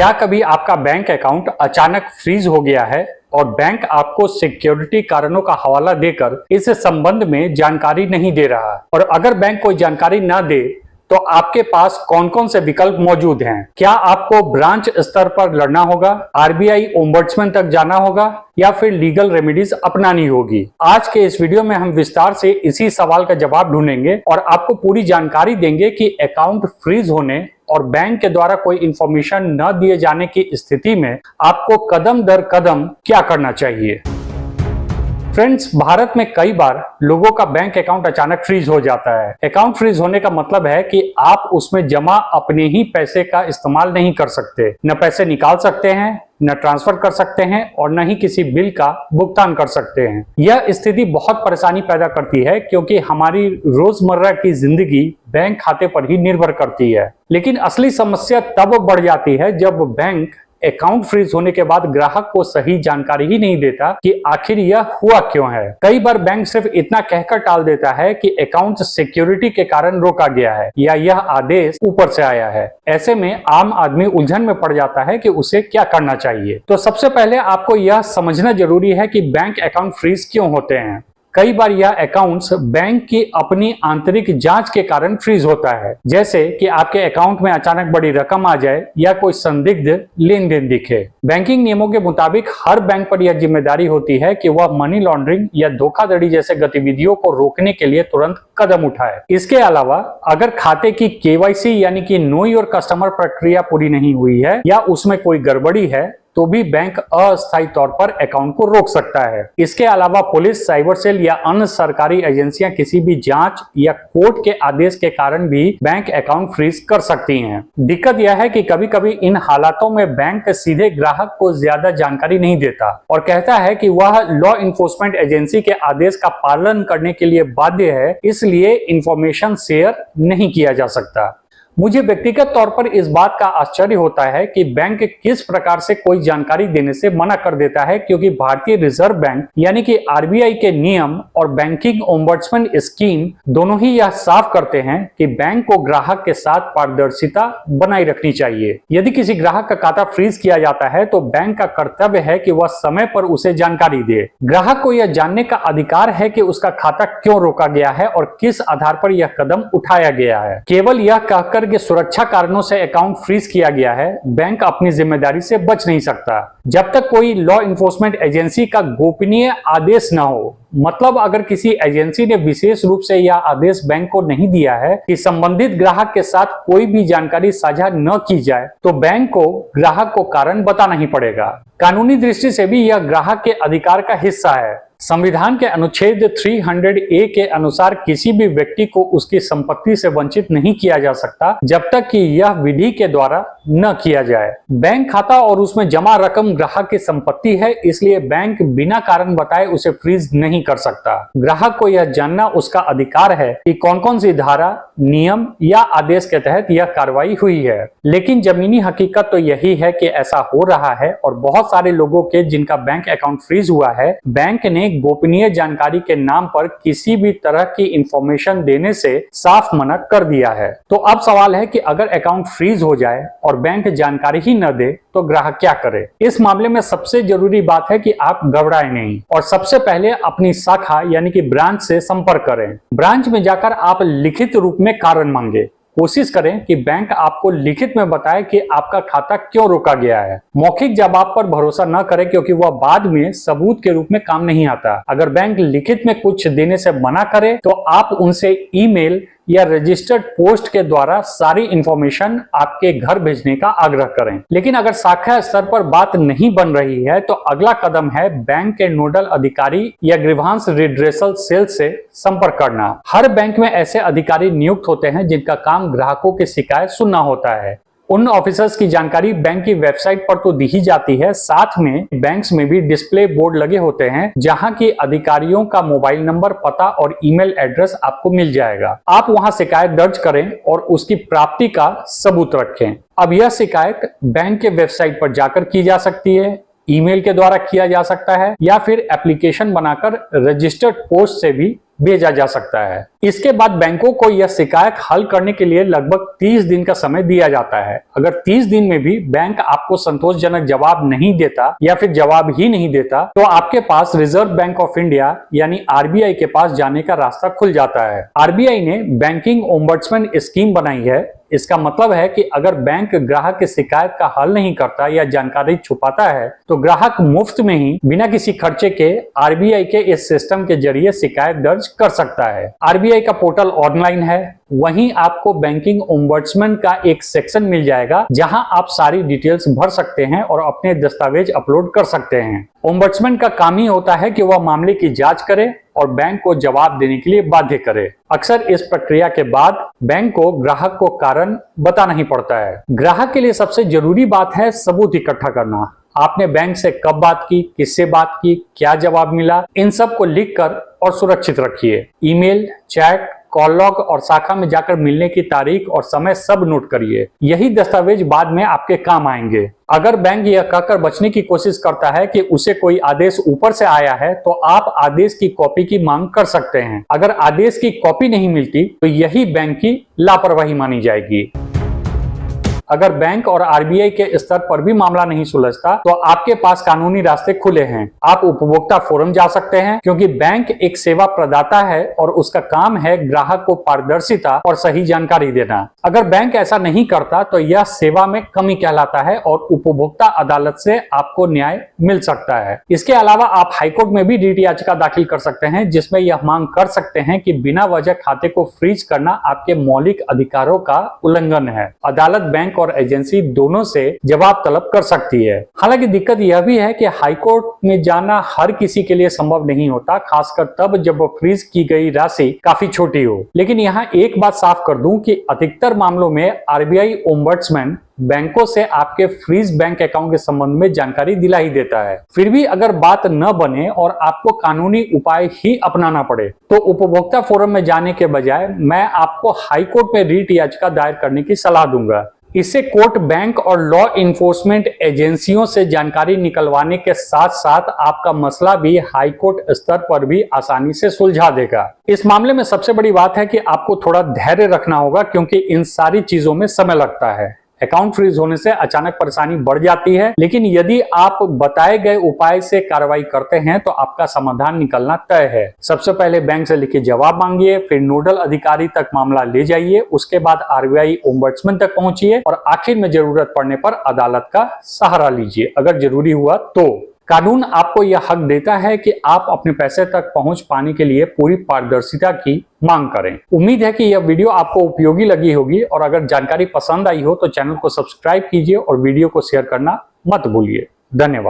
क्या कभी आपका बैंक अकाउंट अचानक फ्रीज हो गया है और बैंक आपको सिक्योरिटी कारणों का हवाला देकर इस संबंध में जानकारी नहीं दे रहा? और अगर बैंक कोई जानकारी ना दे तो आपके पास कौन कौन से विकल्प मौजूद हैं? क्या आपको ब्रांच स्तर पर लड़ना होगा, आरबीआई ओम्बड्समैन तक जाना होगा या फिर लीगल रेमेडीज अपनानी होगी? आज के इस वीडियो में हम विस्तार से इसी सवाल का जवाब ढूंढेंगे और आपको पूरी जानकारी देंगे कि अकाउंट फ्रीज होने और बैंक के द्वारा कोई इंफॉर्मेशन न दिए जाने की स्थिति में आपको कदम दर कदम क्या करना चाहिए। फ्रेंड्स, भारत में कई बार लोगों का बैंक अकाउंट अचानक फ्रीज हो जाता है। अकाउंट फ्रीज होने का मतलब है कि आप उसमें जमा अपने ही पैसे का इस्तेमाल नहीं कर सकते, न पैसे निकाल सकते हैं, न ट्रांसफर कर सकते हैं और न ही किसी बिल का भुगतान कर सकते हैं। यह स्थिति बहुत परेशानी पैदा करती है क्योंकि हमारी रोजमर्रा की जिंदगी बैंक खाते पर ही निर्भर करती है। लेकिन असली समस्या तब बढ़ जाती है जब बैंक अकाउंट फ्रीज होने के बाद ग्राहक को सही जानकारी ही नहीं देता कि आखिर यह हुआ क्यों है। कई बार बैंक सिर्फ इतना कहकर टाल देता है कि अकाउंट सिक्योरिटी के कारण रोका गया है या यह आदेश ऊपर से आया है। ऐसे में आम आदमी उलझन में पड़ जाता है कि उसे क्या करना चाहिए। तो सबसे पहले आपको यह समझना जरूरी है कि बैंक अकाउंट फ्रीज क्यों होते हैं। कई बार यह अकाउंट्स बैंक की अपनी आंतरिक जांच के कारण फ्रीज होता है, जैसे कि आपके अकाउंट में अचानक बड़ी रकम आ जाए या कोई संदिग्ध लेन देन दिखे। बैंकिंग नियमों के मुताबिक हर बैंक पर यह जिम्मेदारी होती है कि वह मनी लॉन्ड्रिंग या धोखाधड़ी जैसे गतिविधियों को रोकने के लिए तुरंत कदम उठाए। इसके अलावा अगर खाते की केवाईसी यानी कि नो योर कस्टमर प्रक्रिया पूरी नहीं हुई है या उसमें कोई गड़बड़ी है तो भी बैंक अस्थायी तौर पर अकाउंट को रोक सकता है। इसके अलावा पुलिस, साइबर सेल या अन्य सरकारी एजेंसियां किसी भी जांच या कोर्ट के आदेश के कारण भी बैंक अकाउंट फ्रीज कर सकती हैं। दिक्कत यह है कि कभी-कभी इन हालातों में बैंक सीधे ग्राहक को ज्यादा जानकारी नहीं देता और कहता है कि वह लॉ इन्फोर्समेंट एजेंसी के आदेश का पालन करने के लिए बाध्य है, इसलिए इंफॉर्मेशन शेयर नहीं किया जा सकता। मुझे व्यक्तिगत तौर पर इस बात का आश्चर्य होता है कि बैंक किस प्रकार से कोई जानकारी देने से मना कर देता है, क्योंकि भारतीय रिजर्व बैंक यानी कि आरबीआई के नियम और बैंकिंग ओम्बड्समैन स्कीम दोनों ही यह साफ करते हैं कि बैंक को ग्राहक के साथ पारदर्शिता बनाए रखनी चाहिए। यदि किसी ग्राहक का खाता फ्रीज किया जाता है तो बैंक का कर्तव्य है कि वह समय पर उसे जानकारी दे। ग्राहक को यह जानने का अधिकार है कि उसका खाता क्यों रोका गया है और किस आधार पर यह कदम उठाया गया है। केवल यह कहकर के सुरक्षा कारणों से अकाउंट फ्रीज किया गया है, बैंक अपनी जिम्मेदारी से बच नहीं सकता जब तक कोई लॉ इन्फोर्समेंट एजेंसी का गोपनीय आदेश न हो। मतलब अगर किसी एजेंसी ने विशेष रूप से यह आदेश बैंक को नहीं दिया है कि संबंधित ग्राहक के साथ कोई भी जानकारी साझा न की जाए तो बैंक को ग्राहक को कारण बताना ही पड़ेगा। कानूनी दृष्टि से भी यह ग्राहक के अधिकार का हिस्सा है। संविधान के अनुच्छेद 300A के अनुसार किसी भी व्यक्ति को उसकी संपत्ति से वंचित नहीं किया जा सकता जब तक कि यह विधि के द्वारा न किया जाए। बैंक खाता और उसमें जमा रकम ग्राहक की संपत्ति है, इसलिए बैंक बिना कारण बताए उसे फ्रीज नहीं कर सकता। ग्राहक को यह जानना उसका अधिकार है कि कौन कौन सी धारा, नियम या आदेश के तहत यह कार्रवाई हुई है। लेकिन जमीनी हकीकत तो यही है कि ऐसा हो रहा है और बहुत सारे लोगों के जिनका बैंक अकाउंट फ्रीज हुआ है, बैंक ने गोपनीय जानकारी के नाम पर किसी भी तरह की इंफॉर्मेशन देने से साफ मना कर दिया है। तो अब सवाल है कि अगर अकाउंट फ्रीज हो जाए और बैंक जानकारी ही न दे तो ग्राहक क्या करे। इस मामले में सबसे जरूरी बात है कि आप घबराएं नहीं और सबसे पहले अपनी शाखा यानी कि ब्रांच से संपर्क करें। ब्रांच में जाकर आप लिखित रूप में कारण मांगे। कोशिश करें कि बैंक आपको लिखित में बताए कि आपका खाता क्यों रोका गया है। मौखिक जवाब पर भरोसा न करें क्योंकि वह बाद में सबूत के रूप में काम नहीं आता। अगर बैंक लिखित में कुछ देने से मना करे तो आप उनसे ईमेल या रजिस्टर्ड पोस्ट के द्वारा सारी इंफॉर्मेशन आपके घर भेजने का आग्रह करें। लेकिन अगर शाखा स्तर पर बात नहीं बन रही है तो अगला कदम है बैंक के नोडल अधिकारी या ग्रीवांस रिड्रेसल सेल से संपर्क करना। हर बैंक में ऐसे अधिकारी नियुक्त होते हैं जिनका काम ग्राहकों की शिकायत सुनना होता है। उन ऑफिसर्स की जानकारी बैंक की वेबसाइट पर तो दी ही जाती है, साथ में बैंक्स में भी डिस्प्ले बोर्ड लगे होते हैं जहां की अधिकारियों का मोबाइल नंबर, पता और ईमेल एड्रेस आपको मिल जाएगा। आप वहां शिकायत दर्ज करें और उसकी प्राप्ति का सबूत रखें। अब यह शिकायत बैंक के वेबसाइट पर जाकर की जा सकती है, ईमेल के द्वारा किया जा सकता है या फिर एप्लीकेशन बनाकर रजिस्टर्ड पोस्ट से भी भेजा जा सकता है। इसके बाद बैंकों को यह शिकायत हल करने के लिए लगभग 30 दिन का समय दिया जाता है। अगर 30 दिन में भी बैंक आपको संतोषजनक जवाब नहीं देता या फिर जवाब ही नहीं देता तो आपके पास रिजर्व बैंक ऑफ इंडिया यानी आरबीआई के पास जाने का रास्ता खुल जाता है। आरबीआई ने बैंकिंग ओम्बड्समैन स्कीम बनाई है। इसका मतलब है कि अगर बैंक ग्राहक की शिकायत का हल नहीं करता या जानकारी छुपाता है तो ग्राहक मुफ्त में ही बिना किसी खर्चे के आरबीआई के इस सिस्टम के जरिए शिकायत दर्ज कर सकता है। आरबीआई का पोर्टल ऑनलाइन है, वहीं आपको बैंकिंग ओम्बड्समैन का एक सेक्शन मिल जाएगा जहां आप सारी डिटेल्स भर सकते हैं और अपने दस्तावेज अपलोड कर सकते हैं। ओम्बड्समैन का काम ही होता है कि वह मामले की जांच करे और बैंक को जवाब देने के लिए बाध्य करे। अक्सर इस प्रक्रिया के बाद बैंक को ग्राहक को कारण बताना ही पड़ता है। ग्राहक के लिए सबसे जरूरी बात है सबूत इकट्ठा करना। आपने बैंक से कब बात की, किससे बात की, क्या जवाब मिला, इन सब को लिखकर और सुरक्षित रखिए। ईमेल, चैट, कॉल लॉग और शाखा में जाकर मिलने की तारीख और समय सब नोट करिए। यही दस्तावेज बाद में आपके काम आएंगे। अगर बैंक यह कहकर बचने की कोशिश करता है कि उसे कोई आदेश ऊपर से आया है तो आप आदेश की कॉपी की मांग कर सकते हैं। अगर आदेश की कॉपी नहीं मिलती तो यही बैंक की लापरवाही मानी जाएगी। अगर बैंक और आरबीआई के स्तर पर भी मामला नहीं सुलझता तो आपके पास कानूनी रास्ते खुले हैं। आप उपभोक्ता फोरम जा सकते हैं क्योंकि बैंक एक सेवा प्रदाता है और उसका काम है ग्राहक को पारदर्शिता और सही जानकारी देना। अगर बैंक ऐसा नहीं करता तो यह सेवा में कमी कहलाता है और उपभोक्ता अदालत से आपको न्याय मिल सकता है। इसके अलावा आप हाईकोर्ट में भी रिट याचिका दाखिल कर सकते हैं जिसमें यह मांग कर सकते हैं कि बिना वजह खाते को फ्रीज करना आपके मौलिक अधिकारों का उल्लंघन है। अदालत बैंक और एजेंसी दोनों से जवाब तलब कर सकती है। हालांकि दिक्कत यह भी है कि हाईकोर्ट में जाना हर किसी के लिए संभव नहीं होता, खासकर तब जब फ्रीज की गई राशि काफी छोटी हो। लेकिन यहाँ एक बात साफ कर दूं कि अधिकतर मामलों में आरबीआई ओम्बड्समैन बैंकों से आपके फ्रीज बैंक अकाउंट के संबंध में जानकारी दिला ही देता है। फिर भी अगर बात न बने और आपको कानूनी उपाय ही अपनाना पड़े तो उपभोक्ता फोरम में जाने के बजाय मैं आपको हाईकोर्ट में रिट याचिका दायर करने की सलाह दूंगा। इससे कोर्ट बैंक और लॉ इन्फोर्समेंट एजेंसियों से जानकारी निकलवाने के साथ साथ आपका मसला भी हाईकोर्ट स्तर पर भी आसानी से सुलझा देगा। इस मामले में सबसे बड़ी बात है कि आपको थोड़ा धैर्य रखना होगा क्योंकि इन सारी चीजों में समय लगता है। अकाउंट फ्रीज होने से अचानक परेशानी बढ़ जाती है, लेकिन यदि आप बताए गए उपाय से कार्रवाई करते हैं तो आपका समाधान निकलना तय है। सबसे पहले बैंक से लिखित जवाब मांगिए, फिर नोडल अधिकारी तक मामला ले जाइए, उसके बाद आरबीआई ओम्बड्समैन तक पहुंचिए और आखिर में जरूरत पड़ने पर अदालत का सहारा लीजिए अगर जरूरी हुआ तो। कानून आपको यह हक देता है कि आप अपने पैसे तक पहुंच पाने के लिए पूरी पारदर्शिता की मांग करें। उम्मीद है कि यह वीडियो आपको उपयोगी लगी होगी और अगर जानकारी पसंद आई हो तो चैनल को सब्सक्राइब कीजिए और वीडियो को शेयर करना मत भूलिए। धन्यवाद।